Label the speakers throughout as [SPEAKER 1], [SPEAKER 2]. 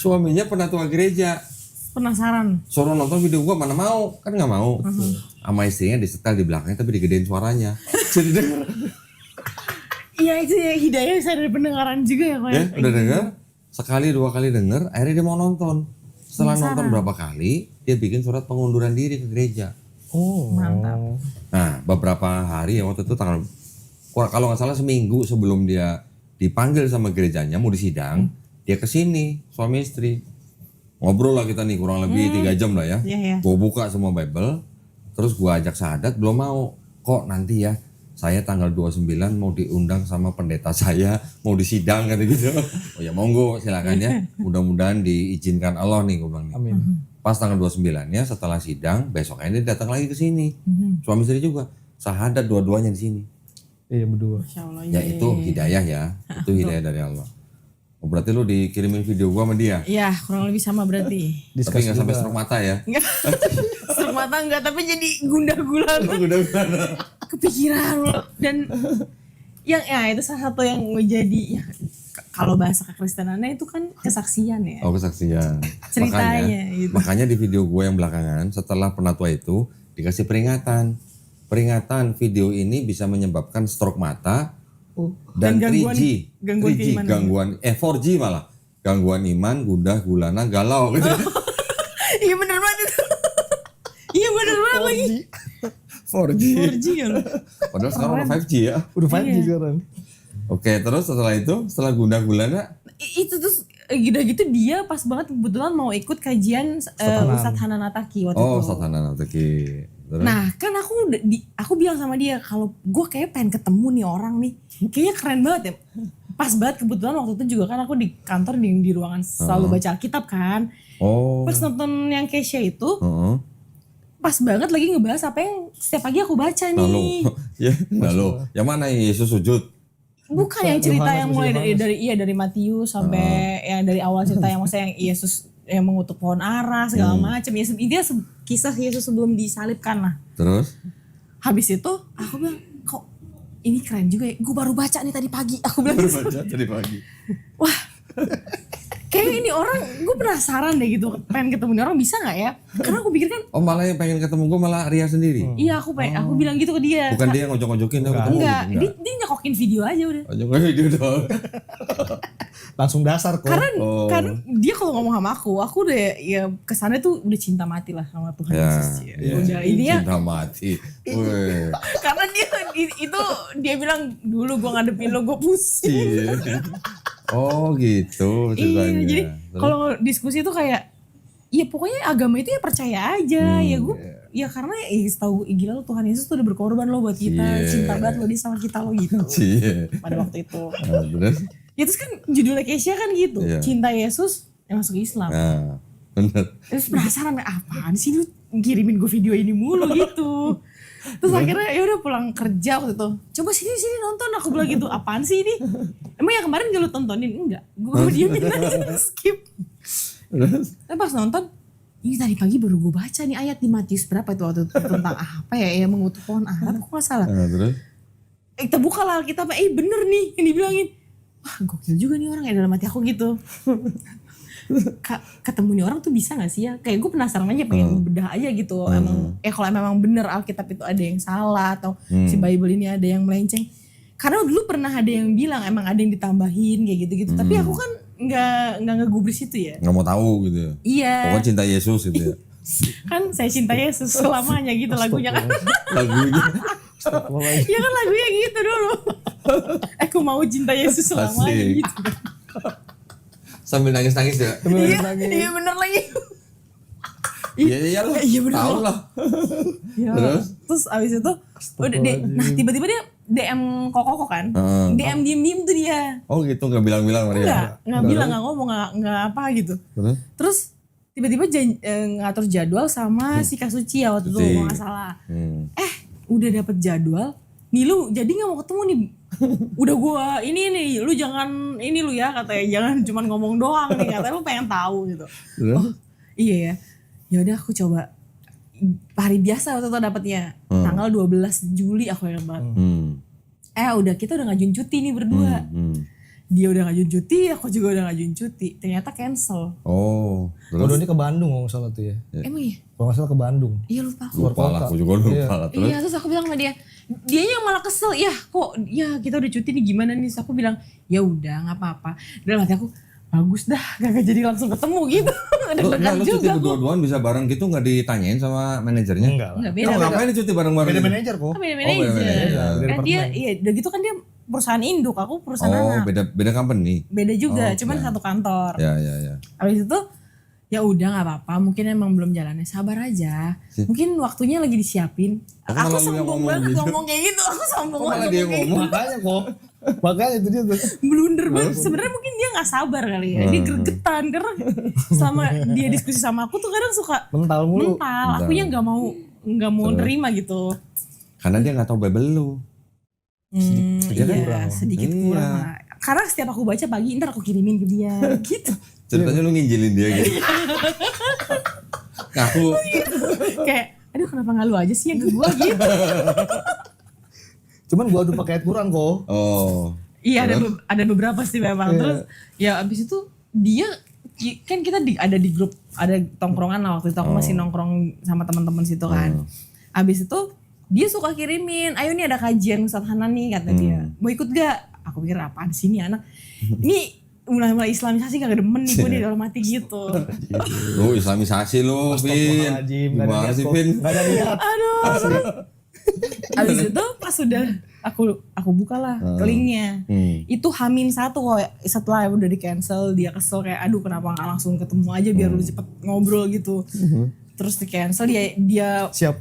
[SPEAKER 1] Suaminya penatua gereja.
[SPEAKER 2] Penasaran.
[SPEAKER 1] Suruh nonton video gua mana mau, kan nggak mau. Sama istrinya disetel di belakangnya tapi digedein suaranya. Jadi denger.
[SPEAKER 2] Iya itu ya hidayah bisa dari pendengaran juga ya kok ya.
[SPEAKER 1] Udah denger, sekali dua kali denger, akhirnya dia mau nonton. Setelah nonton berapa kali, dia bikin surat pengunduran diri ke gereja.
[SPEAKER 3] Oh.
[SPEAKER 2] Mantap.
[SPEAKER 1] Nah, beberapa hari ya waktu itu kalau nggak salah seminggu sebelum dia dipanggil sama gerejanya mau disidang, dia kesini suami istri. Ngobrol lah kita nih kurang lebih 3 jam lah ya.
[SPEAKER 2] Iya.
[SPEAKER 1] Gue buka semua Bible, terus gue ajak syahadat, belum mau. Kok nanti ya, saya tanggal 29 mau diundang sama pendeta saya, mau disidang kata gitu. Oh ya monggo silakan ya, mudah-mudahan diizinkan Allah nih gue bilang nih.
[SPEAKER 3] Amin.
[SPEAKER 1] Pas tanggal 29-nya setelah sidang, besoknya dia datang lagi ke sini. Suami istri juga, syahadat dua-duanya di sini.
[SPEAKER 3] Iya berdua.
[SPEAKER 2] Masya Allah.
[SPEAKER 1] Ya itu hidayah ya, itu hidayah dari Allah. Oh, berarti lu dikirimin video gua sama dia?
[SPEAKER 2] Iya kurang lebih sama berarti.
[SPEAKER 1] Tapi gak sampai struk mata ya?
[SPEAKER 2] Enggak. Struk mata enggak tapi jadi gundah gulana. Kepikiran loh. Dan yang ya itu salah satu yang menjadi ya, kalau bahasa kekristenannya itu kan kesaksian ya.
[SPEAKER 1] Oh kesaksian.
[SPEAKER 2] Ceritanya gitu.
[SPEAKER 1] Makanya di video gue yang belakangan setelah penatua itu dikasih peringatan. Peringatan video ini bisa menyebabkan stroke mata dan
[SPEAKER 2] gangguan,
[SPEAKER 1] 3G, gangguan 4G malah. Gangguan iman, gundah, gulana, galau gitu.
[SPEAKER 2] Iya bener banget itu. Iya bener banget lagi.
[SPEAKER 1] 4G.
[SPEAKER 2] 4G ya loh.
[SPEAKER 1] Padahal sekarang udah 5G ya.
[SPEAKER 3] Udah 5G sekarang.
[SPEAKER 1] Oke, terus setelah itu, setelah gundah gulana,
[SPEAKER 2] Itu terus gitu dia pas banget kebetulan mau ikut kajian Ustadz Hanan Ataki waktu itu.
[SPEAKER 1] Ustadz Hanan Ataki. Terus?
[SPEAKER 2] Nah kan aku bilang sama dia kalau gue kayak pengen ketemu nih orang nih, kayaknya keren banget ya. Pas banget kebetulan waktu itu juga kan aku di kantor di ruangan selalu baca Alkitab kan. Pas nonton yang Kesha itu, pas banget lagi ngebahas apa yang setiap pagi aku baca nih.
[SPEAKER 1] Lalu, yang mana Yesus sujud?
[SPEAKER 2] Bukan yang cerita yang mulai dari Matius sampai yang dari awal cerita yang maksudnya yang Yesus yang mengutuk pohon ara segala macam. Ya intinya kisah Yesus sebelum disalibkan lah.
[SPEAKER 1] Terus?
[SPEAKER 2] Habis itu aku bilang kok ini keren juga ya. Gue baru baca nih tadi pagi. Aku bilang
[SPEAKER 1] Baru baca tadi pagi.
[SPEAKER 2] Wah kayak ini orang gue penasaran deh gitu. Pengen ketemu ini orang bisa gak ya? Karena aku pikir kan.
[SPEAKER 1] Oh malah yang pengen ketemu gue malah Ria sendiri?
[SPEAKER 2] Iya aku bilang gitu ke dia.
[SPEAKER 1] Bukan dia ngojok-ngojokin aku ketemu
[SPEAKER 2] Enggak,
[SPEAKER 1] gitu?
[SPEAKER 2] dia nyokokin video aja udah.
[SPEAKER 1] Ngojok video doang.
[SPEAKER 3] Langsung dasar kok.
[SPEAKER 2] Karena dia kalau ngomong sama aku udah ya kesannya tuh udah cinta mati lah sama Tuhan Yesus. Udah ini ya.
[SPEAKER 1] Cinta mati.
[SPEAKER 2] Karena dia bilang dulu gue ngadepin lo gue pusing.
[SPEAKER 1] Oh gitu ceritanya.
[SPEAKER 2] Iya, jadi kalau diskusi itu kayak ya pokoknya agama itu ya percaya aja. Ya gue ya karena setahu gila lo Tuhan Yesus tuh udah berkorban lo buat kita. Cinta banget lo dia sama kita lo gitu. Pada waktu itu.
[SPEAKER 1] Terus?
[SPEAKER 2] Ya terus kan judulnya Kesha kan gitu. Cinta Yesus yang masuk Islam.
[SPEAKER 1] Nah, bener.
[SPEAKER 2] Terus penasaran apaan sih lu kirimin gue video ini mulu gitu. Terus akhirnya ya udah pulang kerja waktu itu. Coba sini nonton, aku bilang gitu. Apaan sih ini? Emang yang kemarin gak lu tontonin? Enggak. Gue diemin aja skip. Tapi pas nonton, ini tadi pagi baru gue baca nih ayat di Matius berapa itu waktu itu tentang apa ya yang mengutuk pohon ara. Kok gak salah?
[SPEAKER 1] Terus?
[SPEAKER 2] Kita buka lah Alkitab, bener nih yang dibilangin. Wah gokil juga nih orang ya dalam hati aku gitu. Ketemu nih orang tuh bisa gak sih ya? Kayak gue penasaran aja pengen bedah aja gitu. Emang kalau memang bener Alkitab itu ada yang salah atau si Bible ini ada yang melenceng. Karena dulu pernah ada yang bilang emang ada yang ditambahin kayak gitu-gitu. Tapi aku kan nggak ngegubris itu ya.
[SPEAKER 1] Nggak mau tahu gitu ya.
[SPEAKER 2] Iya.
[SPEAKER 1] Pokoknya cinta Yesus gitu ya.
[SPEAKER 2] Kan saya cinta Yesus selamanya gitu lagunya kan.
[SPEAKER 1] Lagunya.
[SPEAKER 2] Iya kan lagunya gitu dulu. Aku mau cinta Yesus selamanya gitu.
[SPEAKER 1] Sambil nangis-nangis ya.
[SPEAKER 2] Iya bener lagi.
[SPEAKER 1] Iya bener. Tahu lah.
[SPEAKER 2] Terus abis itu udah nah tiba-tiba dia DM Koko kan. DM diem tuh dia.
[SPEAKER 1] Oh gitu nggak bilang-bilang Maria.
[SPEAKER 2] Nggak bilang nggak ngomong nggak apa gitu. Terus tiba-tiba ngatur jadwal sama si Kak Suci ya waktu itu kalau nggak salah. Udah dapet jadwal. Nih lu jadi nggak mau ketemu nih. Udah gua ini nih lu jangan ini lu ya katanya jangan cuman ngomong doang nih katanya lu pengen tahu gitu. Oh iya ya. Ya udah aku coba hari biasa waktu itu dapetnya tanggal 12 Juli aku ingat banget. Udah kita udah ngajuin cuti nih berdua. dia udah ngajuin cuti, aku juga udah ngajuin cuti. Ternyata cancel.
[SPEAKER 1] Oh,
[SPEAKER 3] Kalau
[SPEAKER 1] terus?
[SPEAKER 3] ini ke Bandung kalau nggak salah tuh ya.
[SPEAKER 2] Emang iya?
[SPEAKER 3] Kalau nggak salah ke Bandung.
[SPEAKER 2] Iya lupa aku.
[SPEAKER 1] Lupa lah, aku juga lupa lah. Terus?
[SPEAKER 2] Iya, terus aku bilang sama dia yang malah kesel, ya kok ya kita udah cuti nih gimana nih. Terus aku bilang ya udah nggak apa-apa. Dalam hati aku bagus dah, gak jadi langsung ketemu gitu. Deg-degan
[SPEAKER 1] Lu cuti
[SPEAKER 2] juga aku.
[SPEAKER 1] berdua-duaan bisa bareng gitu nggak ditanyain sama manajernya?
[SPEAKER 3] Enggak lah.
[SPEAKER 2] Nggak
[SPEAKER 1] Oh,
[SPEAKER 2] beda.
[SPEAKER 1] ngapain nih cuti bareng-bareng?
[SPEAKER 3] Beda
[SPEAKER 1] gitu?
[SPEAKER 3] manajer kok.
[SPEAKER 2] Kan beda
[SPEAKER 1] beda
[SPEAKER 2] manajer.
[SPEAKER 1] manajer.
[SPEAKER 3] Beda
[SPEAKER 2] Kan dia,
[SPEAKER 3] departemen.
[SPEAKER 2] iya udah gitu kan dia perusahaan induk, aku perusahaan
[SPEAKER 1] Oh,
[SPEAKER 2] anak.
[SPEAKER 1] beda company.
[SPEAKER 2] Beda juga,
[SPEAKER 1] Oh,
[SPEAKER 2] cuman
[SPEAKER 1] oke.
[SPEAKER 2] satu kantor.
[SPEAKER 1] Ya.
[SPEAKER 2] Habis itu ya udah nggak apa-apa, mungkin emang belum jalannya, sabar aja. Mungkin waktunya lagi disiapin.
[SPEAKER 1] Kok
[SPEAKER 2] Aku
[SPEAKER 1] malah lu yang
[SPEAKER 2] sombong
[SPEAKER 1] ngomong
[SPEAKER 2] banget
[SPEAKER 1] gitu?
[SPEAKER 2] ngomong kayak gitu, aku sombong
[SPEAKER 1] Kok malah
[SPEAKER 2] banget
[SPEAKER 1] dia
[SPEAKER 2] ngomong kayak
[SPEAKER 1] ngomong?
[SPEAKER 3] Makanya kok. Makanya itu dia tuh.
[SPEAKER 2] gitu. Blunder banget. Sebenarnya mungkin dia nggak sabar kali ya, dia gregetan karena selama dia diskusi sama aku tuh kadang suka
[SPEAKER 3] Mental mulu.
[SPEAKER 2] mental. Akunya nggak mau nerima gitu.
[SPEAKER 1] Karena dia nggak tahu Bible lu.
[SPEAKER 2] Iya,
[SPEAKER 3] kurang.
[SPEAKER 2] sedikit
[SPEAKER 1] Iya.
[SPEAKER 2] kurang lah. Karena setiap aku baca pagi, ntar aku kirimin ke dia gitu.
[SPEAKER 1] Ceritanya lu nginjilin dia gitu. Ngaku.
[SPEAKER 2] Kayak, aduh kenapa nggak lu aja sih yang ke gua gitu.
[SPEAKER 3] Cuman gua udah pakai Quran kok.
[SPEAKER 1] Oh.
[SPEAKER 2] Iya ada beberapa sih memang. Terus ya abis itu dia kan kita ada di grup, ada tongkrongan lah waktu itu aku masih nongkrong sama teman-teman situ kan. Abis itu dia suka kirimin, ayo nih ada kajian Ustadz Hanan nih kata dia. Mau ikut gak? Aku pikir apaan sih nih anak. Ini mulai islamisasi gak demen nih gue di dalam hati gitu.
[SPEAKER 1] Lu islamisasi lu, Vin.
[SPEAKER 3] Astagfirullahaladzim, nggak ada
[SPEAKER 1] Gimana
[SPEAKER 3] niat
[SPEAKER 1] sih,
[SPEAKER 3] kok.
[SPEAKER 1] Vin?
[SPEAKER 3] Nggak ada niat.
[SPEAKER 2] Aduh. Abis itu pas udah aku buka lah linknya. Itu H-1 kok setelah udah di cancel, dia kesel kayak aduh kenapa gak langsung ketemu aja biar lu cepet ngobrol gitu. Terus di cancel dia
[SPEAKER 3] Siap.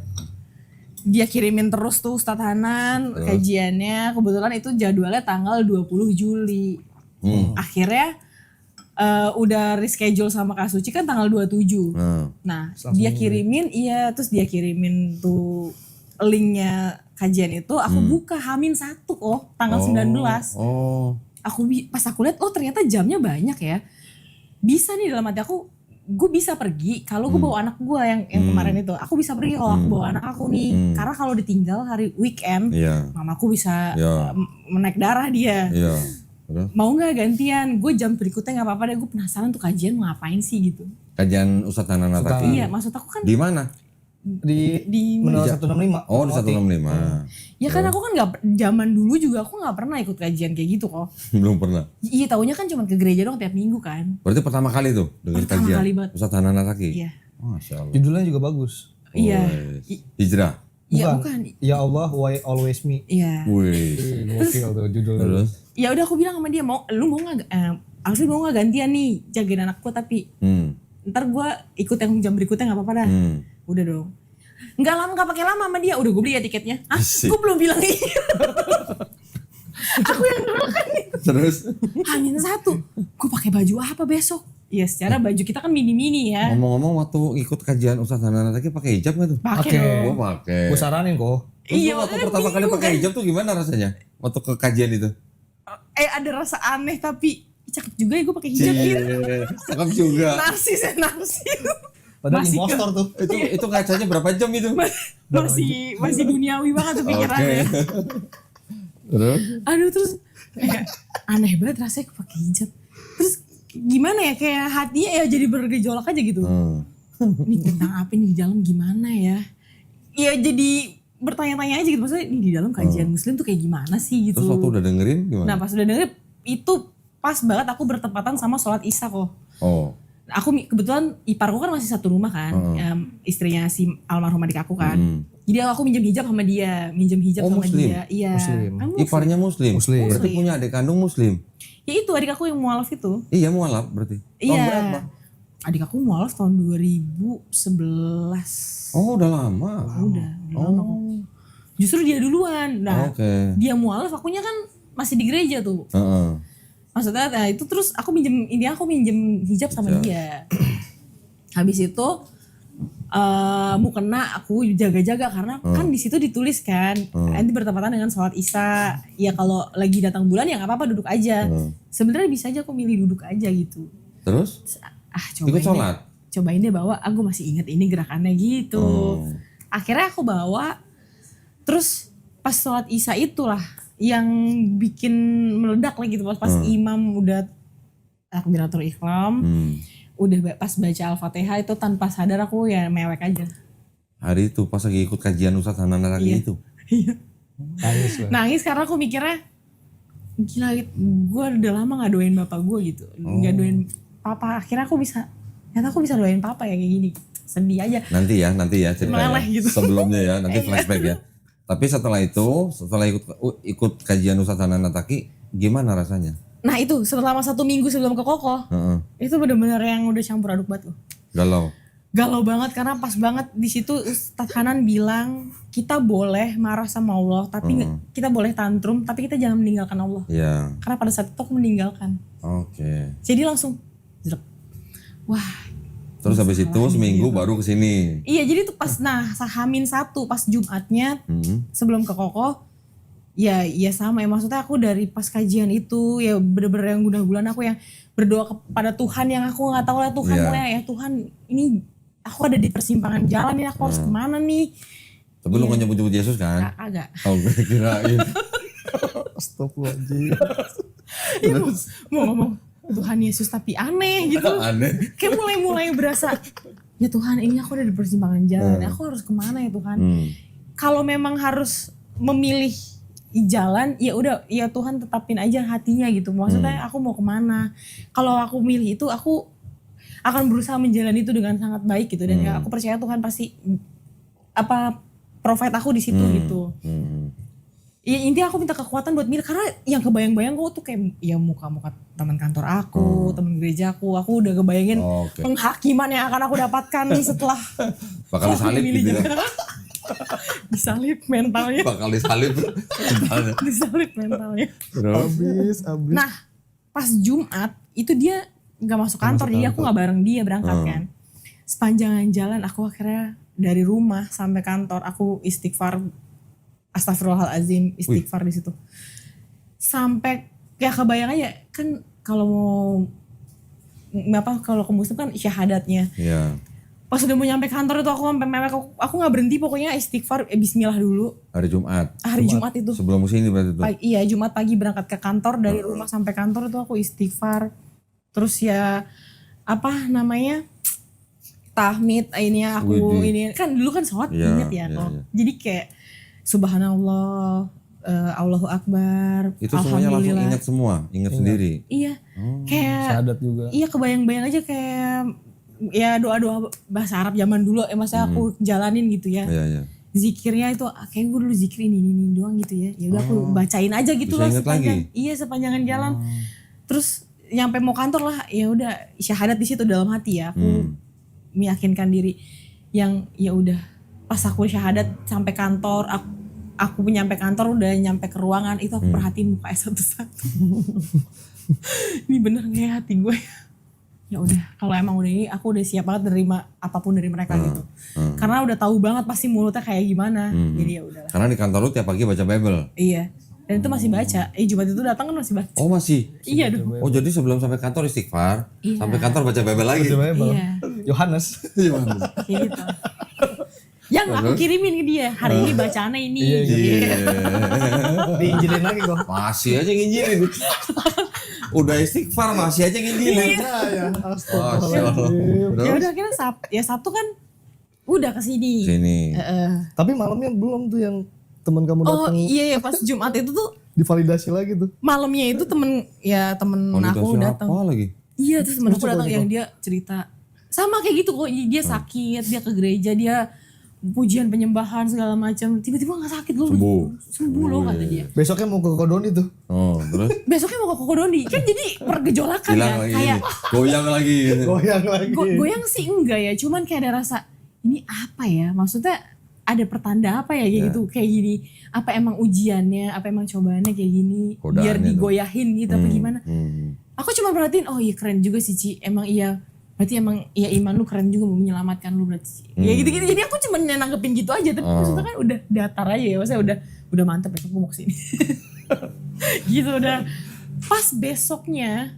[SPEAKER 2] dia kirimin terus tuh Ustadz Hanan kajiannya. Kebetulan itu jadwalnya tanggal 20 Juli. Akhirnya udah reschedule sama Kak Suci kan tanggal 27. Nah, dia kirimin terus dia kirimin tuh linknya kajian itu, aku buka H-1 tanggal 19.
[SPEAKER 1] Oh.
[SPEAKER 2] Pas aku lihat ternyata jamnya banyak ya. Bisa nih dalam hati aku, gue bisa pergi kalau gue bawa anak gue yang kemarin itu. Aku bisa pergi kalau aku bawa anak aku nih. Karena kalau ditinggal hari weekend,
[SPEAKER 1] Iya.
[SPEAKER 2] mamaku bisa
[SPEAKER 1] Iya.
[SPEAKER 2] menaik darah dia.
[SPEAKER 1] Iya. Terus?
[SPEAKER 2] Mau nggak gantian? Gue jam berikutnya nggak apa-apa deh. Gue penasaran tuh kajian mau ngapain sih gitu.
[SPEAKER 1] Kajian Ustadz Hanan Ataki.
[SPEAKER 2] Iya, maksud aku kan
[SPEAKER 1] Di mana?
[SPEAKER 3] Di menara 165.
[SPEAKER 1] Oh, di 165.
[SPEAKER 2] ya kan aku kan nggak zaman dulu juga aku nggak pernah ikut kajian kayak gitu kok.
[SPEAKER 1] Belum pernah.
[SPEAKER 2] Iya taunya kan cuma ke gereja dong tiap minggu kan.
[SPEAKER 1] Berarti pertama kali tuh dengar
[SPEAKER 2] Pertama
[SPEAKER 1] kajian
[SPEAKER 2] kali banget.
[SPEAKER 1] Ustadz Hanan Ataki.
[SPEAKER 2] Iya.
[SPEAKER 1] Masya Allah.
[SPEAKER 3] Judulnya juga bagus.
[SPEAKER 2] Iya.
[SPEAKER 1] Hijrah.
[SPEAKER 2] Iya bukan.
[SPEAKER 3] Ya Allah, why always me.
[SPEAKER 2] Iya.
[SPEAKER 1] Wih.
[SPEAKER 3] Gokil tuh judulnya.
[SPEAKER 1] Terus?
[SPEAKER 2] Ya udah aku bilang sama dia lu mau nggak Alfie mau nggak gantian nih jagain anak gue tapi ntar gue ikut yang jam berikutnya nggak apa-apa dah. Udah dong. Nggak pakai lama sama dia. Udah gue beli ya tiketnya.
[SPEAKER 1] Asik.
[SPEAKER 2] Gue belum bilang iya. Aku yang dulu kan.
[SPEAKER 1] Terus?
[SPEAKER 2] H-1. Gue pakai baju apa besok? Ya secara baju kita kan mini-mini ya.
[SPEAKER 1] Ngomong-ngomong waktu ikut kajian Ustadz Hanan Ataki pakai hijab nggak tuh?
[SPEAKER 2] Pakai
[SPEAKER 3] Oke.
[SPEAKER 2] dong.
[SPEAKER 1] Gua pakai.
[SPEAKER 3] Gue saranin kok.
[SPEAKER 1] Terus
[SPEAKER 2] Iya,
[SPEAKER 1] lu waktu
[SPEAKER 2] makanya
[SPEAKER 1] pertama kali
[SPEAKER 2] bingung
[SPEAKER 1] pakai
[SPEAKER 2] kan.
[SPEAKER 1] hijab tuh gimana rasanya? Waktu ke kajian itu?
[SPEAKER 2] Ada rasa aneh tapi cakep juga ya gue pakai hijab gitu.
[SPEAKER 1] Cakep juga.
[SPEAKER 2] Narsis.
[SPEAKER 3] Padahal
[SPEAKER 2] Masih
[SPEAKER 3] impostor tuh.
[SPEAKER 1] Itu ngacanya berapa jam itu?
[SPEAKER 2] masih duniawi banget tuh pikirannya.
[SPEAKER 1] Terus?
[SPEAKER 2] Aduh terus kayak aneh banget rasanya gue pakai hijab. Terus gimana ya kayak hatinya ya jadi bergejolak aja gitu. Ini tentang apa nih di dalam gimana ya? Ya jadi bertanya-tanya aja gitu, maksudnya ini di dalam kajian muslim tuh kayak gimana sih gitu.
[SPEAKER 1] Terus waktu udah dengerin gimana?
[SPEAKER 2] Nah pas udah dengerin itu pas banget aku bertepatan sama sholat isya kok.
[SPEAKER 1] Oh.
[SPEAKER 2] Aku kebetulan iparku kan masih satu rumah kan, istrinya si almarhum adik aku kan. Jadi aku minjem hijab sama dia, sama
[SPEAKER 1] Muslim?
[SPEAKER 2] dia. Iya.
[SPEAKER 3] Muslim.
[SPEAKER 2] Kan
[SPEAKER 1] Iparnya muslim?
[SPEAKER 3] Muslim.
[SPEAKER 1] Berarti punya adik kandung muslim?
[SPEAKER 2] Ya itu adik aku yang mualaf itu.
[SPEAKER 1] Iya mualaf berarti. Tahun
[SPEAKER 2] Iya.
[SPEAKER 1] berapa?
[SPEAKER 2] Adik aku mualaf tahun 2011.
[SPEAKER 1] Oh udah lama.
[SPEAKER 2] Udah lama kok. Justru dia duluan. Nah,
[SPEAKER 1] Oke.
[SPEAKER 2] dia mualaf, akunya kan masih di gereja tuh.
[SPEAKER 1] Heeh.
[SPEAKER 2] Maksudnya nah itu terus aku minjem hijab sama dia. Habis itu mukena aku jaga-jaga karena kan di situ ditulis kan nanti bertepatan dengan sholat isya. Ya kalau lagi datang bulan ya nggak apa-apa duduk aja. Sebenarnya bisa aja aku milih duduk aja gitu.
[SPEAKER 1] Terus?
[SPEAKER 2] Cobain
[SPEAKER 1] Ikut sholat?
[SPEAKER 2] Cobain deh bawa. Aku masih inget ini gerakannya gitu. Akhirnya aku bawa. Terus pas sholat isya itulah yang bikin meledak lah gitu pas imam udah takbiratul ihram, udah pas baca Al-Fatihah itu tanpa sadar aku ya mewek aja.
[SPEAKER 1] Hari itu pas lagi ikut kajian Ustadz Hanan Nataki itu.
[SPEAKER 2] Iya.
[SPEAKER 3] Nangis lah.
[SPEAKER 2] Nangis karena aku mikirnya gila, gue udah lama gak doain bapak gue gitu, gak doain papa. Akhirnya aku bisa doain papa ya kayak gini. Sedih aja.
[SPEAKER 1] Nanti ya ceritanya.
[SPEAKER 2] Meleleh gitu.
[SPEAKER 1] Sebelumnya ya, nanti flashback ya. Tapi setelah ikut kajian Ustadz Hanan Nataki, gimana rasanya?
[SPEAKER 2] Nah itu selama 1 minggu sebelum ke Koko, itu bener-bener yang udah campur aduk banget loh. Galau banget karena pas banget di situ Ustadz Hanan bilang kita boleh marah sama Allah, tapi kita boleh tantrum, tapi kita jangan meninggalkan Allah.
[SPEAKER 1] Iya.
[SPEAKER 2] Karena pada saat itu aku meninggalkan.
[SPEAKER 1] Oke.
[SPEAKER 2] Jadi langsung, wah.
[SPEAKER 1] Terus habis itu seminggu baru kesini.
[SPEAKER 2] Iya, jadi tuh pas Hamin 1 pas Jumatnya sebelum ke Koko, ya sama ya, maksudnya aku dari pas kajian itu ya bener-bener yang bulan aku yang berdoa kepada Tuhan yang aku nggak tahu lah Tuhan ya Tuhan ini aku ada di persimpangan jalan ini, aku harus kemana nih.
[SPEAKER 1] Tapi lu gak nyebut-nyebut Yesus kan?
[SPEAKER 2] Agak.
[SPEAKER 1] Oh gue kirain.
[SPEAKER 3] Astagfirullahaladzim.
[SPEAKER 2] Iya, mau ngomong Tuhan Yesus tapi aneh gitu.
[SPEAKER 1] Aneh.
[SPEAKER 2] Kayak mulai berasa ya Tuhan ini aku ada di persimpangan jalan, aku harus kemana ya Tuhan. Kalau memang harus memilih jalan ya udah ya Tuhan tetapin aja hatinya gitu, maksudnya aku mau kemana. Kalau aku milih itu aku akan berusaha menjalani itu dengan sangat baik gitu, dan ya aku percaya Tuhan pasti provide aku di situ gitu. Ya intinya aku minta kekuatan buat milih, karena yang kebayang-bayang kok tuh kayak ya muka-muka teman kantor aku, teman gereja aku udah kebayangin penghakiman yang akan aku dapatkan setelah
[SPEAKER 1] bakal disalib gitu ya.
[SPEAKER 2] Disalib mentalnya.
[SPEAKER 1] Bakal disalib mentalnya.
[SPEAKER 2] Disalib mentalnya.
[SPEAKER 3] Abis.
[SPEAKER 2] Nah pas Jumat itu dia gak masuk kantor, jadi aku gak bareng dia berangkat kan. Sepanjang jalan aku akhirnya dari rumah sampai kantor aku istighfar, astagfirullahaladzim, istighfar di situ. Sampai ya kebayang aja kan kalau ke muslim kan syahadatnya.
[SPEAKER 1] Iya.
[SPEAKER 2] Pas udah mau nyampe kantor itu aku sampai mewek, aku gak berhenti pokoknya istighfar, bismillah dulu.
[SPEAKER 1] Hari Jumat.
[SPEAKER 2] Hari Jumat itu.
[SPEAKER 1] Sebelum sini berarti itu.
[SPEAKER 2] Iya Jumat pagi berangkat ke kantor, dari rumah sampai kantor itu aku istighfar. Terus ya tahmid ini aku ini kan dulu kan sholat inget ya. Jadi kayak subhanallah, Allahu Akbar,
[SPEAKER 1] itu semuanya langsung ingat semua, ingat sendiri.
[SPEAKER 2] Iya. Kayak
[SPEAKER 3] Syahadat juga.
[SPEAKER 2] Iya kebayang-bayang aja kayak ya doa-doa bahasa Arab zaman dulu ya, masa aku jalanin gitu ya.
[SPEAKER 1] Iya.
[SPEAKER 2] Zikirnya itu kayak gue dulu zikir ini doang gitu ya. Ya udah aku bacain aja gitu lah sepanjangan jalan. Terus nyampe mau kantor lah, ya udah syahadat di situ dalam hati ya. Aku meyakinkan diri yang ya udah pas aku syahadat sampai kantor, aku nyampe kantor udah nyampe ke ruangan itu aku perhatiin muka satu-satu. Ini bener nggak ya hati gue? Ya udah, kalau emang udah ini aku udah siap banget nerima apapun dari mereka gitu. Karena udah tahu banget pasti mulutnya kayak gimana. Jadi ya udah.
[SPEAKER 1] Karena di kantor lu tiap pagi baca Bible.
[SPEAKER 2] Iya. Dan itu masih baca. Jumat itu datang kan masih baca.
[SPEAKER 1] Oh masih?
[SPEAKER 2] Iya dong.
[SPEAKER 1] Oh jadi sebelum sampai kantor istighfar, sampai kantor baca Bible lagi?
[SPEAKER 2] Iya.
[SPEAKER 3] Yohanes.
[SPEAKER 2] Kayak gitu. Yang aku kirimin ke dia, hari ini bacaannya ini.
[SPEAKER 3] Iya. Diinjilin lagi kok.
[SPEAKER 1] Masih aja nginjilin. Udah istighfar masih aja nginjilin.
[SPEAKER 3] Ya,
[SPEAKER 1] astagfirullahaladzim.
[SPEAKER 2] Ya udah akhirnya Sabtu kan udah kesini.
[SPEAKER 3] Tapi malamnya belum tuh yang teman kamu datang.
[SPEAKER 2] Oh iya pas Jumat itu tuh
[SPEAKER 3] divalidasi lagi tuh.
[SPEAKER 2] Malamnya itu temen aku datang.
[SPEAKER 1] Apa lagi?
[SPEAKER 2] Iya terus temen aku datang yang dia cerita sama kayak gitu kok, dia sakit, dia ke gereja, dia pujian penyembahan segala macam, tiba-tiba nggak sakit loh, sembuh loh kata dia.
[SPEAKER 3] Besoknya mau ke Kodoni tuh.
[SPEAKER 1] Oh terus?
[SPEAKER 2] Besoknya mau ke Kodoni kan, jadi pergejolakan
[SPEAKER 1] hilang
[SPEAKER 2] ya,
[SPEAKER 1] lagi.
[SPEAKER 2] kayak
[SPEAKER 1] goyang lagi.
[SPEAKER 2] Goyang sih enggak ya, cuman kayak ada rasa ini apa ya, maksudnya ada pertanda apa ya kayak gitu, kayak gini, apa emang ujiannya, apa emang cobaannya kayak gini,
[SPEAKER 1] kodaannya
[SPEAKER 2] biar digoyahin gitu apa gimana. Aku cuma perhatiin, oh iya keren juga sih Ci, emang iya, berarti emang iya iman lu keren juga mau menyelamatkan lu berarti. Ya gitu-gitu, jadi aku cuma nanggepin gitu aja, tapi maksudnya kan udah datar aja ya, maksudnya udah mantep besok gue mau kesini. Gitu udah. Pas besoknya,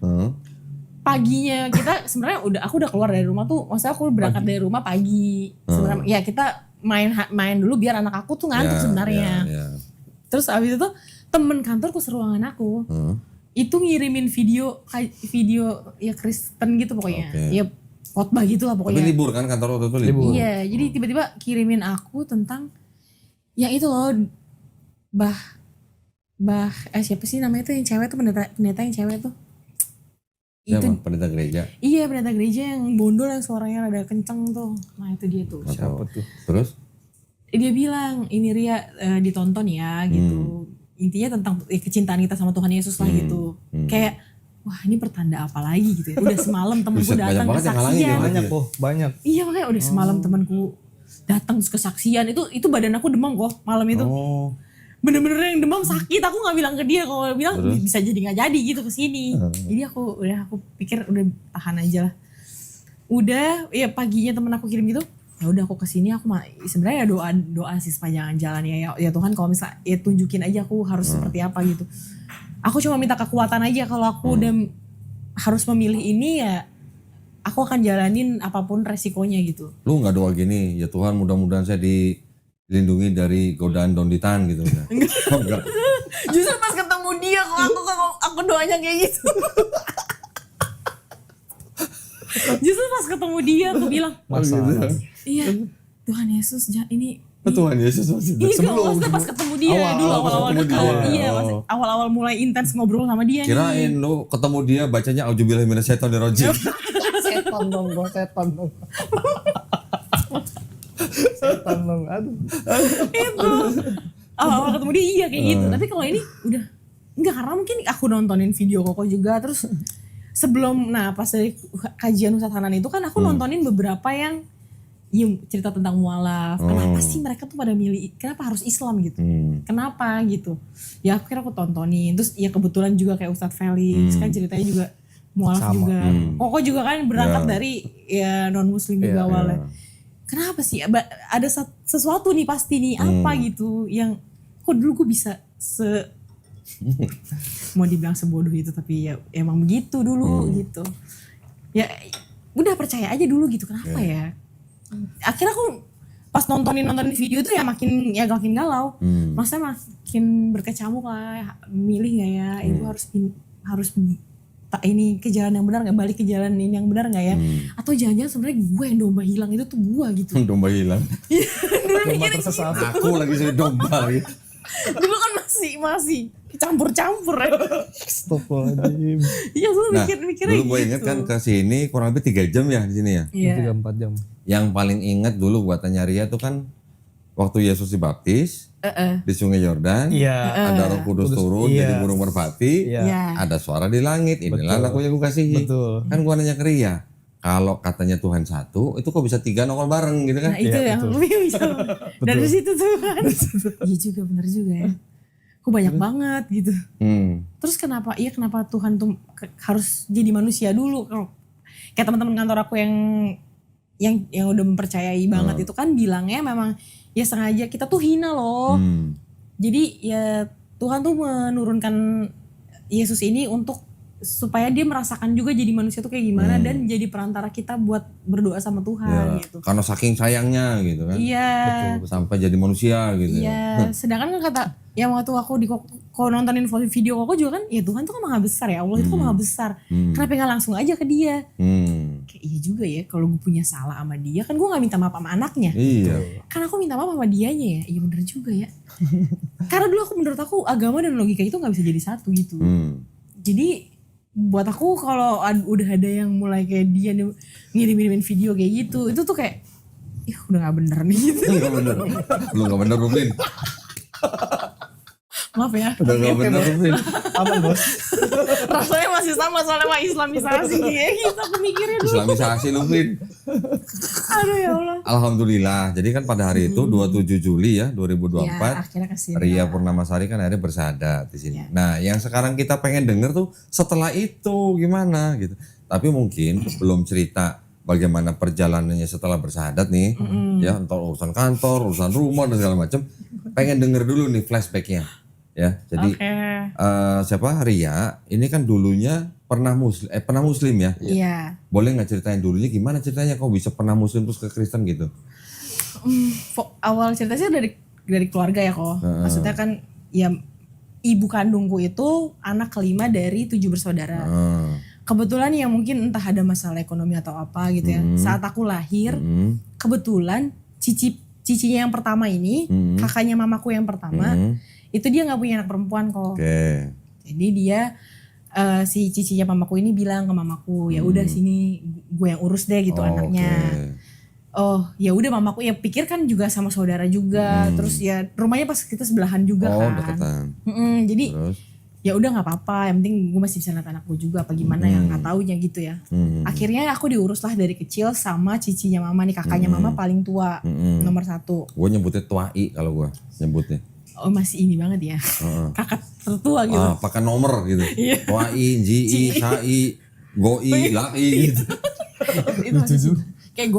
[SPEAKER 2] paginya kita sebenarnya aku udah keluar dari rumah tuh, maksudnya aku berangkat dari rumah pagi. Sebenarnya ya kita main dulu biar anak aku tuh ngantuk sebenarnya. Terus abis itu temen kantorku seruangan aku itu ngirimin video ya Kristen gitu pokoknya. Ya khotbah gitu lah
[SPEAKER 1] Tapi
[SPEAKER 2] pokoknya.
[SPEAKER 1] libur kan kantor waktu itu libur.
[SPEAKER 2] Iya, jadi tiba-tiba kirimin aku tentang yang itu loh siapa sih namanya tuh yang cewek tuh pendeta yang cewek tuh.
[SPEAKER 1] Siapa? Pendeta gereja.
[SPEAKER 2] Iya, pendeta gereja yang bondol yang suaranya rada kenceng tuh. Nah, itu dia tuh.
[SPEAKER 3] Siapa tuh?
[SPEAKER 1] Terus?
[SPEAKER 2] Dia bilang, ini Ria ditonton ya gitu. Intinya tentang kecintaan kita sama Tuhan Yesus lah gitu. Kayak wah ini pertanda apa lagi gitu ya. Udah semalam temanku
[SPEAKER 1] Buset,
[SPEAKER 2] datang
[SPEAKER 1] banyak banget yang ngalangin
[SPEAKER 2] kesaksian.
[SPEAKER 1] ya.
[SPEAKER 3] Banyak kok, banyak.
[SPEAKER 2] Iya makanya udah semalam temanku datang kesaksian. Itu badan aku demam kok malam itu.
[SPEAKER 1] Oh.
[SPEAKER 2] Bener-bener yang demam sakit. Aku gak bilang ke dia. Kalau bilang bisa jadi gak jadi gitu kesini. Jadi aku pikir udah tahan aja lah. Udah ya paginya temen aku kirim gitu. Ya udah aku kesini aku sebenarnya doa sih sepanjang jalan ya Tuhan kalau misalnya ya tunjukin aja aku harus seperti apa gitu. Aku cuma minta kekuatan aja kalau aku udah harus memilih ini ya aku akan jalanin apapun resikonya gitu.
[SPEAKER 1] Lu gak doa gini, ya Tuhan mudah-mudahan saya dilindungi dari godaan donditan gitu. Enggak.
[SPEAKER 2] Justru pas ketemu dia kok aku doanya kayak gitu. Justru pas ketemu dia aku bilang,
[SPEAKER 3] Masalah.
[SPEAKER 2] iya Tuhan Yesus ini
[SPEAKER 1] Tuhan Yesus masih
[SPEAKER 2] iya maksudnya pas ketemu dia dulu awal-awal awal-awal mulai intens ngobrol sama dia
[SPEAKER 1] Kirain
[SPEAKER 2] nih.
[SPEAKER 1] lu ketemu dia bacanya auzubillahi minasyaitonirrajim.
[SPEAKER 3] Setan dong, gua setan dong. Setan dong, aduh.
[SPEAKER 2] Itu awal ketemu dia iya kayak gitu. Tapi kalau ini udah enggak karena mungkin aku nontonin video Koko juga terus sebelum pas dari kajian Ustadz Hanan itu kan aku nontonin beberapa yang cerita tentang mualaf. Kenapa sih mereka tuh pada milih, kenapa harus Islam gitu? Kenapa gitu? Ya akhirnya aku tontonin. Terus ya kebetulan juga kayak Ustadz Felix kan ceritanya juga mualaf juga. Koko juga kan berangkat dari ya non muslim juga awalnya. Kenapa sih? Ada sesuatu nih pasti nih apa gitu yang kok dulu gue bisa mau dibilang sebodoh itu tapi ya emang begitu dulu gitu. Ya udah percaya aja dulu gitu. Kenapa ya? Akhirnya aku pas nontonin video itu ya makin galau. Maksudnya makin berkecamuk lah, milih nggak ya? Ibu harus ini ke jalan yang benar nggak, balik ke jalan ini yang benar nggak ya? Atau jangan-jangan sebenarnya gue yang domba hilang itu tuh gue gitu.
[SPEAKER 1] Domba hilang.
[SPEAKER 2] Dulu
[SPEAKER 3] Domba
[SPEAKER 2] mikirnya
[SPEAKER 3] tersesat.
[SPEAKER 1] Aku lagi jadi domba gitu.
[SPEAKER 2] dulu kan masih campur-campur ya.
[SPEAKER 3] Astagfirullahaladzim.
[SPEAKER 2] Iya gue
[SPEAKER 1] Nah,
[SPEAKER 2] mikirnya
[SPEAKER 1] dulu gue inget kan ke sini kurang lebih 3 jam ya di sini ya.
[SPEAKER 2] Iya.
[SPEAKER 3] 3-4 jam.
[SPEAKER 1] Yang paling inget dulu buat tanya Ria tuh kan waktu Yesus dibaptis di Sungai Yordan.
[SPEAKER 3] Iya.
[SPEAKER 1] Ada Roh Kudus turun jadi burung merpati.
[SPEAKER 3] Iya.
[SPEAKER 2] Iya.
[SPEAKER 1] Ada suara di langit. Inilah
[SPEAKER 3] Betul.
[SPEAKER 1] aku yang gue kasihi.
[SPEAKER 3] Betul.
[SPEAKER 1] Kan gue nanya ke Ria, kalau katanya Tuhan satu, itu kok bisa 3 nongol bareng gitu kan?
[SPEAKER 2] Nah itu
[SPEAKER 3] Iya,
[SPEAKER 2] yang
[SPEAKER 3] betul.
[SPEAKER 2] bisa dari situ tuh kan. Iya juga bener juga ya. Kok banyak banget gitu. Terus kenapa Tuhan tuh harus jadi manusia dulu? Kalau kayak teman-teman kantor aku yang udah mempercayai banget itu kan bilangnya memang ya sengaja kita tuh hina loh. Jadi ya Tuhan tuh menurunkan Yesus ini untuk supaya dia merasakan juga jadi manusia tuh kayak gimana dan jadi perantara kita buat berdoa sama Tuhan
[SPEAKER 1] Ya,
[SPEAKER 2] gitu.
[SPEAKER 1] karena saking sayangnya gitu kan.
[SPEAKER 2] Iya.
[SPEAKER 1] Sampai jadi manusia gitu.
[SPEAKER 2] Iya, sedangkan kan kata yang waktu aku kalau nontonin video Koko juga kan, ya Tuhan tuh kan maha besar ya, Allah itu kan maha besar. Kenapa nggak langsung aja ke dia? Kayak iya juga ya, kalau gue punya salah sama dia, kan gue nggak minta maaf sama anaknya.
[SPEAKER 1] Iya.
[SPEAKER 2] Kan aku minta maaf sama dianya ya, iya bener juga ya. Karena dulu menurut aku agama dan logika itu nggak bisa jadi satu gitu. Jadi buat aku kalau udah ada yang mulai kayak dia ngirim-ngirimin video kayak gitu, itu tuh kayak, ih udah nggak bener nih gitu.
[SPEAKER 1] Gak bener. Lu gak bener Rufin.
[SPEAKER 2] Maaf ya.
[SPEAKER 1] Udah gak bener Rufin.
[SPEAKER 3] Aman bos.
[SPEAKER 2] Rasanya masih sama soalnya mah Islamisasi kayak gitu aku mikirnya dulu.
[SPEAKER 1] Islamisasi Rufin.
[SPEAKER 2] Aduh ya Allah.
[SPEAKER 1] Alhamdulillah. Jadi kan pada hari itu 27 Juli ya 2024.
[SPEAKER 2] Ya, akhirnya kesini.
[SPEAKER 1] Ria Purnamasari kan akhirnya bersahadat di sini.
[SPEAKER 2] Ya.
[SPEAKER 1] Nah, yang sekarang kita pengen denger tuh setelah itu gimana gitu. Tapi mungkin belum cerita bagaimana perjalanannya setelah bersahadat nih. Ya, entar urusan kantor, urusan rumah dan segala macam. Pengen denger dulu nih flashbacknya. Ya, jadi siapa Ria ini kan dulunya pernah muslim ya.
[SPEAKER 2] Iya.
[SPEAKER 1] Boleh nggak ceritain dulunya gimana ceritanya kok bisa pernah muslim terus ke Kristen gitu?
[SPEAKER 2] Awal ceritanya dari keluarga ya kok. Maksudnya kan ya ibu kandungku itu anak kelima dari 7 bersaudara. Kebetulan yang mungkin entah ada masalah ekonomi atau apa gitu ya. Saat aku lahir, kebetulan cicinya yang pertama ini, kakaknya mamaku yang pertama, itu dia nggak punya anak perempuan kok. Jadi dia si cicinya mamaku ini bilang ke mamaku, ya udah sini gue yang urus deh gitu anaknya. Oh ya udah, mamaku ya pikir kan juga sama saudara juga, terus ya rumahnya pas kita sebelahan juga kan.
[SPEAKER 1] Deketan.
[SPEAKER 2] Jadi
[SPEAKER 1] Terus?
[SPEAKER 2] ya udah nggak apa-apa, yang penting gue masih bisa lihat anakku juga apa gimana yang nggak taunya gitu ya. Akhirnya aku diurus lah dari kecil sama cicinya mama nih, kakaknya mama paling tua, nomor 1.
[SPEAKER 1] Gue nyebutnya tuai kalau gue nyebutnya.
[SPEAKER 2] Oh masih ini banget ya, kakak tertua gitu.
[SPEAKER 1] Pakai nomor gitu. Tuai, ji, sai, goi, lai gitu.
[SPEAKER 2] Itu masih kayak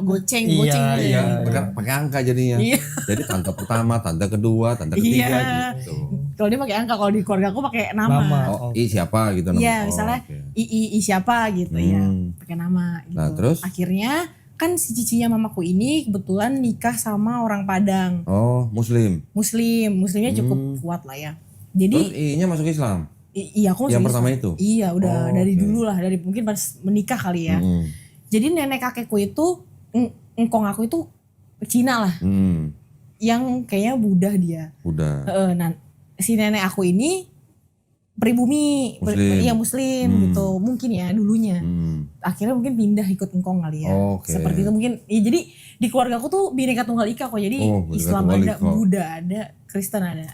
[SPEAKER 2] goceng gitu ya.
[SPEAKER 1] Pakai angka jadinya. Jadi tante pertama, tante kedua, tante ketiga gitu.
[SPEAKER 2] Kalau dia pakai angka, kalau di keluarga aku pakai nama.
[SPEAKER 1] I siapa gitu namanya.
[SPEAKER 2] Iya, misalnya I siapa gitu ya, pakai nama gitu.
[SPEAKER 1] Nah, terus?
[SPEAKER 2] Akhirnya kan si cicinya mamaku ini kebetulan nikah sama orang Padang.
[SPEAKER 1] Oh,
[SPEAKER 2] Muslimnya cukup kuat lah ya. Jadi
[SPEAKER 1] terus I-nya masuk Islam?
[SPEAKER 2] Iya, aku masuk
[SPEAKER 1] Yang pertama
[SPEAKER 2] Islam.
[SPEAKER 1] itu?
[SPEAKER 2] Iya, udah dari dulu lah, dari mungkin pas menikah kali ya. Jadi nenek kakekku itu, engkong aku itu Cina lah. Yang kayaknya Buddha dia. Nah, si nenek aku ini pribumi, Muslim gitu mungkin ya dulunya. Akhirnya mungkin pindah ikut engkong kali ya. Seperti itu mungkin. Ya, jadi di keluarga aku tuh Bhinneka Tunggal Ika kok. Jadi Islam ada, Buddha ada, Kristen ada.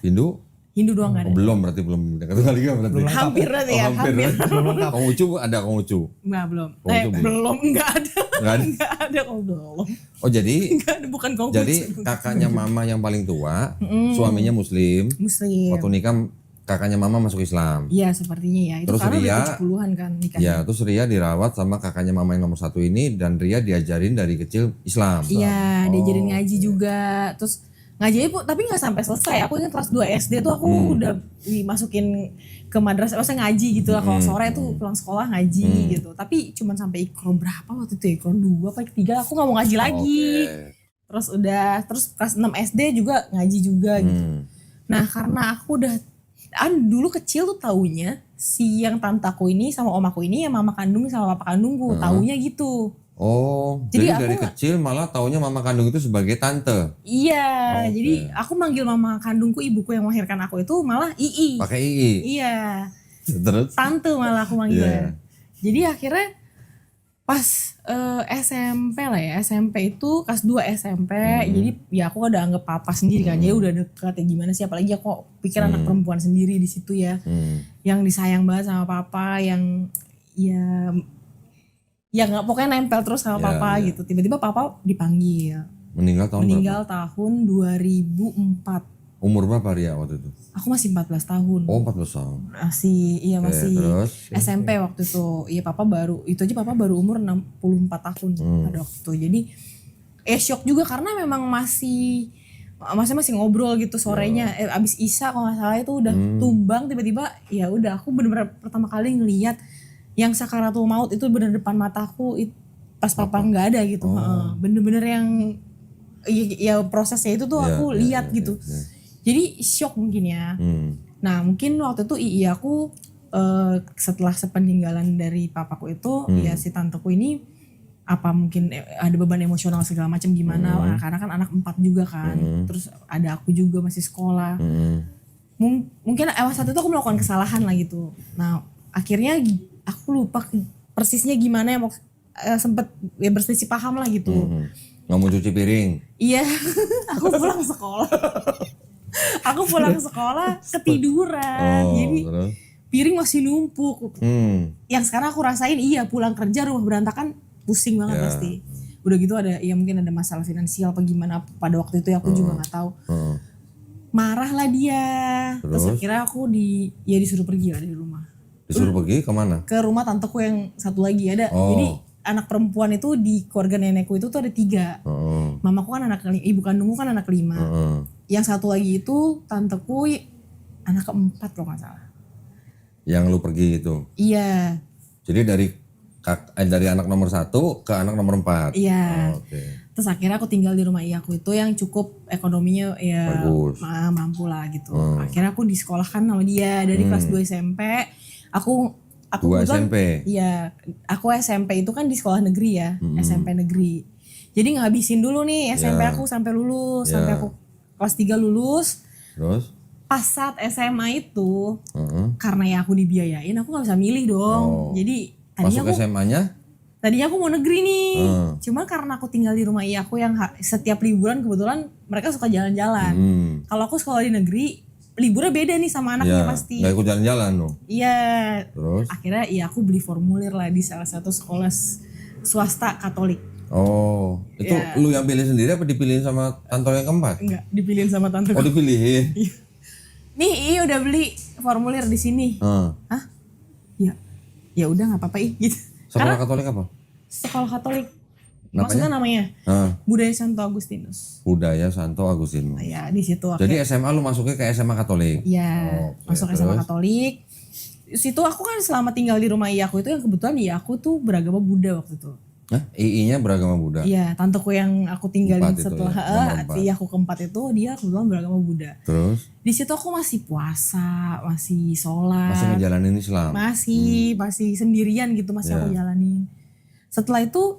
[SPEAKER 2] Hindu doang gak ada.
[SPEAKER 1] Berarti belum Bhinneka Tunggal Ika berarti.
[SPEAKER 2] Hampir berarti ya, hampir.
[SPEAKER 1] Konghucu ada Konghucu?
[SPEAKER 2] Belum.
[SPEAKER 1] Belum,
[SPEAKER 2] Enggak ada. Enggak ada, belum.
[SPEAKER 1] Oh jadi?
[SPEAKER 2] Enggak ada, bukan Konghucu.
[SPEAKER 1] Jadi kakaknya mama yang paling tua, suaminya Muslim. Waktu nikah kakaknya mama masuk Islam.
[SPEAKER 2] Iya sepertinya ya. Itu
[SPEAKER 1] terus
[SPEAKER 2] karena
[SPEAKER 1] Ria,
[SPEAKER 2] udah 70-an kan nikahnya.
[SPEAKER 1] Iya, terus Ria dirawat sama kakaknya mama yang nomor 1 ini, dan Ria diajarin dari kecil Islam.
[SPEAKER 2] Iya, diajarin ngaji juga. Terus ngaji tapi nggak sampai selesai. Aku ingat kelas 2 SD tuh aku udah dimasukin ke madrasah, maksudnya ngaji gitu lah. Kalau sore tuh pulang sekolah ngaji gitu. Tapi cuman sampai ikro berapa waktu itu? Ikro 2 apa 3, aku nggak mau ngaji lagi. Terus kelas 6 SD juga ngaji juga gitu. Nah, karena aku udah dulu kecil tuh taunya si yang tantaku ini sama omaku ini ya mama kandung sama papa kandungku, taunya gitu.
[SPEAKER 1] Oh, jadi dari kecil malah taunya mama kandung itu sebagai tante.
[SPEAKER 2] Iya, jadi aku manggil mama kandungku, ibuku yang melahirkan aku itu malah Ii.
[SPEAKER 1] Pakai Ii.
[SPEAKER 2] Iya.
[SPEAKER 1] Terus?
[SPEAKER 2] Tante malah aku manggilnya. Jadi akhirnya pas SMP lah ya, SMP itu kelas 2 SMP, jadi ya aku udah anggap papa sendiri kan, jadi udah deket ya gimana sih, apalagi aku pikir anak perempuan sendiri di situ ya, yang disayang banget sama papa, yang ya nggak, pokoknya nempel terus sama papa gitu. Tiba-tiba papa dipanggil.
[SPEAKER 1] Meninggal
[SPEAKER 2] tahun 2004.
[SPEAKER 1] Umur berapa Ria waktu itu?
[SPEAKER 2] Aku masih 14 tahun.
[SPEAKER 1] Oh 14 tahun.
[SPEAKER 2] Masih
[SPEAKER 1] terus?
[SPEAKER 2] SMP waktu itu. Iya papa baru umur 64 tahun pada waktu itu. Jadi shock juga karena memang masih ngobrol gitu sorenya. Abis Isya kalau nggak salah itu udah tumbang, tiba-tiba ya udah aku bener-bener pertama kali ngelihat yang sakaratul maut itu bener depan mataku pas papa nggak ada gitu. Bener-bener yang ya prosesnya itu tuh aku lihat gitu. Jadi shock mungkin ya. Nah mungkin waktu itu aku setelah sepeninggalan dari papaku itu ya si tanteku ini apa mungkin ada beban emosional segala macam gimana, karena kan anak 4 juga kan. Terus ada aku juga masih sekolah. Mungkin saat itu aku melakukan kesalahan lah gitu. Nah akhirnya aku lupa persisnya gimana ya, sempet ya berselisih paham lah gitu.
[SPEAKER 1] Nggak mau cuci piring? Iya,
[SPEAKER 2] aku pulang sekolah ketiduran, jadi piring masih numpuk. Yang sekarang aku rasain pulang kerja rumah berantakan pusing banget pasti. Udah gitu ada mungkin ada masalah finansial apa gimana pada waktu itu aku juga nggak tahu. Marah lah dia. Terus akhirnya aku disuruh pergi lah dari rumah.
[SPEAKER 1] Disuruh pergi kemana? Ke
[SPEAKER 2] rumah tanteku yang satu lagi ada. Jadi anak perempuan itu di keluarga nenekku itu tuh ada 3. Mamaku kan ibu kandungku kan anak 5. Yang satu lagi itu tanteku anak ke-4 kalau nggak salah.
[SPEAKER 1] Yang lu pergi itu?
[SPEAKER 2] Iya.
[SPEAKER 1] Jadi dari dari anak nomor 1 ke anak nomor 4.
[SPEAKER 2] Iya.
[SPEAKER 1] Oke.
[SPEAKER 2] Terus akhirnya aku tinggal di rumah iyaku itu yang cukup ekonominya ya
[SPEAKER 1] Bagus.
[SPEAKER 2] mampu lah gitu. Akhirnya aku disekolahkan sama dia dari kelas 2 SMP. Aku
[SPEAKER 1] 2
[SPEAKER 2] kebetulan-
[SPEAKER 1] SMP.
[SPEAKER 2] Iya, aku SMP itu kan di sekolah negeri ya, SMP negeri. Jadi ngabisin dulu nih SMP
[SPEAKER 1] Ya.
[SPEAKER 2] aku sampai lulus,
[SPEAKER 1] Ya.
[SPEAKER 2] sampai aku kelas 3 lulus.
[SPEAKER 1] Terus?
[SPEAKER 2] Pas saat SMA itu,
[SPEAKER 1] Heeh.
[SPEAKER 2] karena ya aku dibiayain, aku nggak bisa milih dong.
[SPEAKER 1] Oh.
[SPEAKER 2] Jadi tadinya
[SPEAKER 1] Masuk SMA-nya?
[SPEAKER 2] aku mau negeri nih. Cuma karena aku tinggal di rumah iyaku yang setiap liburan kebetulan mereka suka jalan-jalan. Kalau aku sekolah di negeri, liburnya beda nih sama anaknya
[SPEAKER 1] Ya,
[SPEAKER 2] pasti.
[SPEAKER 1] nggak ikut jalan-jalan dong.
[SPEAKER 2] Iya.
[SPEAKER 1] Terus?
[SPEAKER 2] Akhirnya ya aku beli formulir lah di salah satu sekolah swasta Katolik.
[SPEAKER 1] Oh, itu
[SPEAKER 2] Ya.
[SPEAKER 1] lu yang pilih sendiri apa dipilihin sama tante yang keempat?
[SPEAKER 2] Enggak, dipilihin sama tante.
[SPEAKER 1] Oh, dipilihin.
[SPEAKER 2] Nih, udah beli formulir di sini.
[SPEAKER 1] Heeh.
[SPEAKER 2] Hah? Ya. Ya udah nggak apa-apa gitu.
[SPEAKER 1] Sekolah Katolik apa?
[SPEAKER 2] Sekolah Katolik. Maksudnya namanya
[SPEAKER 1] Heeh.
[SPEAKER 2] Budaya Santo Agustinus.
[SPEAKER 1] Budaya Santo Agustinus.
[SPEAKER 2] Ya, di situ
[SPEAKER 1] Jadi SMA lu masuknya ke SMA Katolik.
[SPEAKER 2] ya
[SPEAKER 1] Oke,
[SPEAKER 2] masuk SMA Katolik. Di situ aku kan selama tinggal di rumah iyaku itu yang kebetulan iyaku tuh beragama Buddha waktu itu.
[SPEAKER 1] Hah? II-nya beragama Buddha.
[SPEAKER 2] Iya, tanteku yang aku tinggalin
[SPEAKER 1] Empat itu
[SPEAKER 2] setelah
[SPEAKER 1] ya, nomor 4.
[SPEAKER 2] iyaku keempat itu dia kebetulan beragama Buddha.
[SPEAKER 1] Terus
[SPEAKER 2] Di situ aku masih puasa, masih sholat,
[SPEAKER 1] masih ngejalanin Islam.
[SPEAKER 2] masih sendirian gitu masih aku jalanin. Setelah itu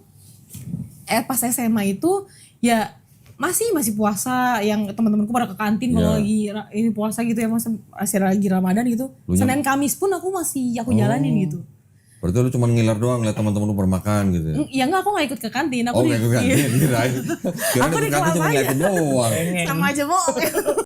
[SPEAKER 2] pas SMA itu ya masih puasa, yang teman-temanku pada ke kantin kalau lagi ini puasa gitu ya, masih lagi Ramadan gitu. Senin Kamis pun aku jalanin gitu.
[SPEAKER 1] Berarti lu cuma ngiler doang lihat teman-teman lu bermakan gitu ya.
[SPEAKER 2] Ya enggak, aku gak ikut ke kantin, aku
[SPEAKER 1] Oh, nggak ikut kantin, kirain. Kirain
[SPEAKER 2] Aku
[SPEAKER 1] ikut
[SPEAKER 2] di
[SPEAKER 1] kantin
[SPEAKER 2] kelas
[SPEAKER 1] cuma
[SPEAKER 2] aja.
[SPEAKER 1] ngeliatin doang.
[SPEAKER 2] sama aja bohong.